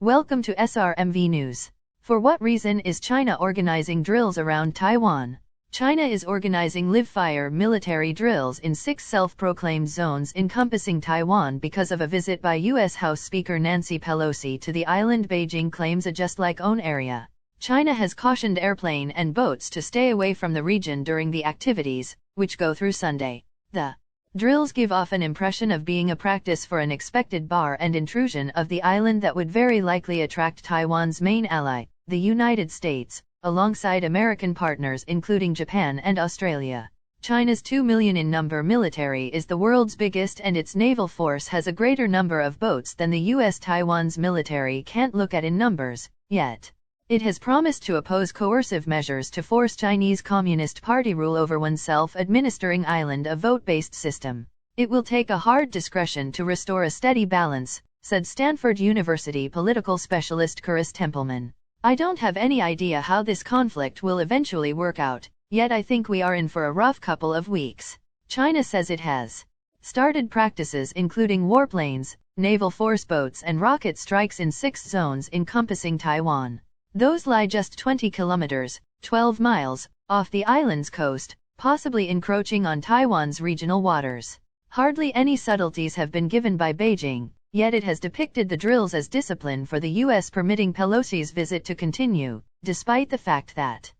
Welcome to SRMV News. For what reason is China organizing drills around Taiwan? China is organizing live-fire military drills in 6 self-proclaimed zones encompassing Taiwan because of a visit by U.S. House Speaker Nancy Pelosi to the island Beijing claims a just-like-own area. China has cautioned airplane and boats to stay away from the region during the activities, which go through Sunday. The drills give off an impression of being a practice for an expected bar and intrusion of the island that would very likely attract Taiwan's main ally, the United States, alongside American partners including Japan and Australia. China's 2 million in number military is the world's biggest, and its naval force has a greater number of boats than the U.S. Taiwan's military can't look at in numbers, yet. It has promised to oppose coercive measures to force Chinese Communist Party rule over one self-administering island a vote-based system. It will take a hard discretion to restore a steady balance, said Stanford University political specialist Chris Templeman. I don't have any idea how this conflict will eventually work out, yet I think we are in for a rough couple of weeks. China says it has started practices including warplanes, naval force boats and rocket strikes in 6 zones encompassing Taiwan. Those lie just 20 kilometers, 12 miles, off the island's coast, possibly encroaching on Taiwan's regional waters. Hardly any subtleties have been given by Beijing, yet it has depicted the drills as discipline for the U.S., permitting Pelosi's visit to continue, despite the fact that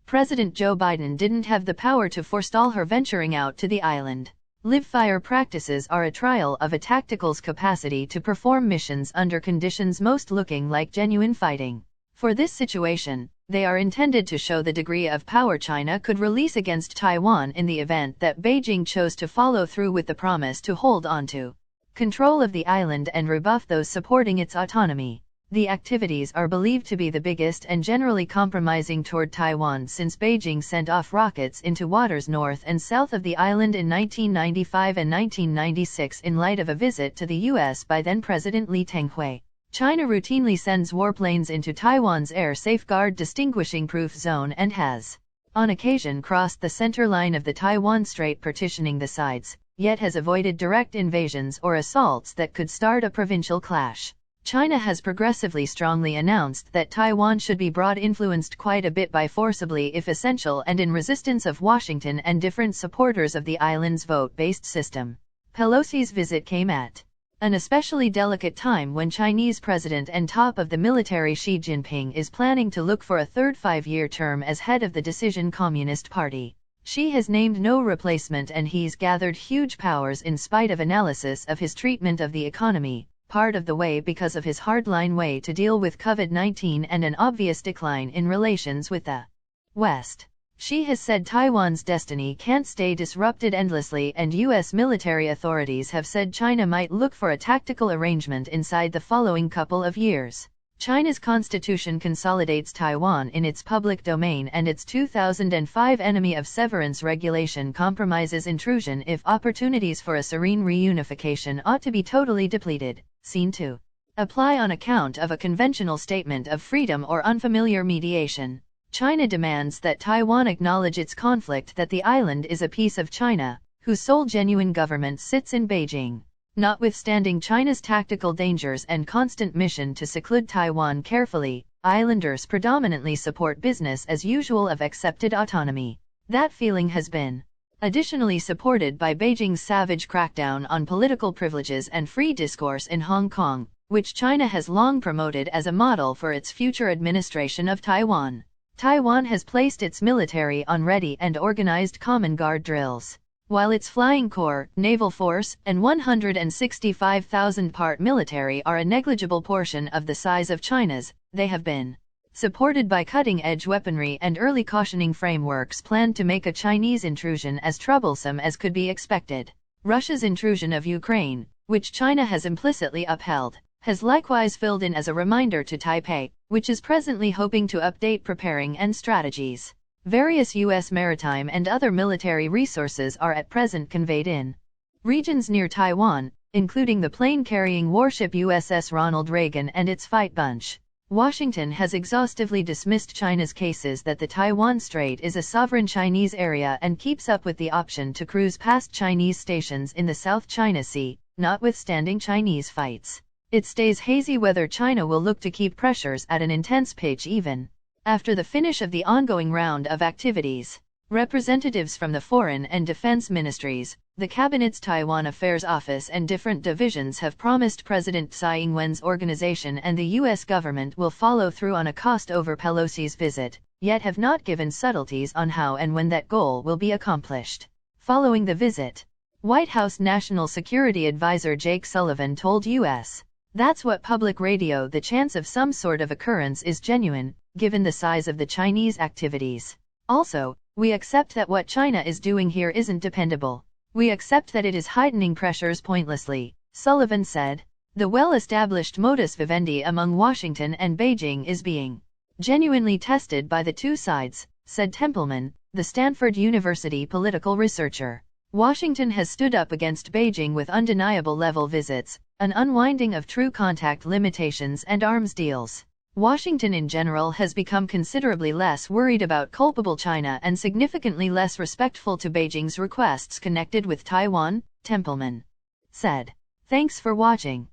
President Joe Biden didn't have the power to forestall her venturing out to the island. Live-fire practices are a trial of a tactical's capacity to perform missions under conditions most looking like genuine fighting. For this situation, they are intended to show the degree of power China could release against Taiwan in the event that Beijing chose to follow through with the promise to hold onto control of the island and rebuff those supporting its autonomy. The activities are believed to be the biggest and generally compromising toward Taiwan since Beijing sent off rockets into waters north and south of the island in 1995 and 1996 in light of a visit to the U.S. by then-President Lee Teng-hui. China routinely sends warplanes into Taiwan's air safeguard distinguishing-proof zone and has, on occasion, crossed the center line of the Taiwan Strait, partitioning the sides, yet has avoided direct invasions or assaults that could start a provincial clash. China has progressively strongly announced that Taiwan should be brought influenced quite a bit by forcibly if essential, and in resistance of Washington and different supporters of the island's vote-based system. Pelosi's visit came at an especially delicate time when Chinese President and top of the military Xi Jinping is planning to look for a third 5-year term as head of the decision Communist Party. Xi has named no replacement and he's gathered huge powers in spite of analysis of his treatment of the economy, part of the way because of his hardline way to deal with COVID-19 and an obvious decline in relations with the West. Xi has said Taiwan's destiny can't stay disrupted endlessly, and U.S. military authorities have said China might look for a tactical arrangement inside the following couple of years. China's constitution consolidates Taiwan in its public domain, and its 2005 enemy of severance regulation compromises intrusion if opportunities for a serene reunification ought to be totally depleted, seen to apply on account of a conventional statement of freedom or unfamiliar mediation. China demands that Taiwan acknowledge its conflict, that the island is a piece of China, whose sole genuine government sits in Beijing. Notwithstanding China's tactical dangers and constant mission to seclude Taiwan carefully, islanders predominantly support business as usual of accepted autonomy. That feeling has been additionally supported by Beijing's savage crackdown on political privileges and free discourse in Hong Kong, which China has long promoted as a model for its future administration of Taiwan. Taiwan has placed its military on ready and organized common guard drills. While its flying corps, naval force, and 165,000-part military are a negligible portion of the size of China's, they have been supported by cutting-edge weaponry and early cautioning frameworks planned to make a Chinese intrusion as troublesome as could be expected. Russia's intrusion of Ukraine, which China has implicitly upheld, has likewise filled in as a reminder to Taipei, which is presently hoping to update preparing and strategies. Various U.S. maritime and other military resources are at present conveyed in regions near Taiwan, including the plane-carrying warship USS Ronald Reagan and its fight bunch. Washington has exhaustively dismissed China's cases that the Taiwan Strait is a sovereign Chinese area and keeps up with the option to cruise past Chinese stations in the South China Sea, notwithstanding Chinese fights. It stays hazy whether China will look to keep pressures at an intense pitch even after the finish of the ongoing round of activities. Representatives from the Foreign and Defense Ministries, the Cabinet's Taiwan Affairs Office and different divisions have promised President Tsai Ing-wen's organization and the U.S. government will follow through on a cost over Pelosi's visit, yet have not given subtleties on how and when that goal will be accomplished. Following the visit, White House National Security Advisor Jake Sullivan told U.S. That's what public radio. The chance of some sort of occurrence is genuine, given the size of the Chinese activities. Also, we accept that what China is doing here isn't dependable. We accept that it is heightening pressures pointlessly, Sullivan said. The well-established modus vivendi among Washington and Beijing is being genuinely tested by the two sides, said Templeman, the Stanford University political researcher. Washington has stood up against Beijing with undeniable level visits, an unwinding of true contact limitations and arms deals. Washington in general has become considerably less worried about culpable China and significantly less respectful to Beijing's requests connected with Taiwan, Templeman said. Thanks for watching.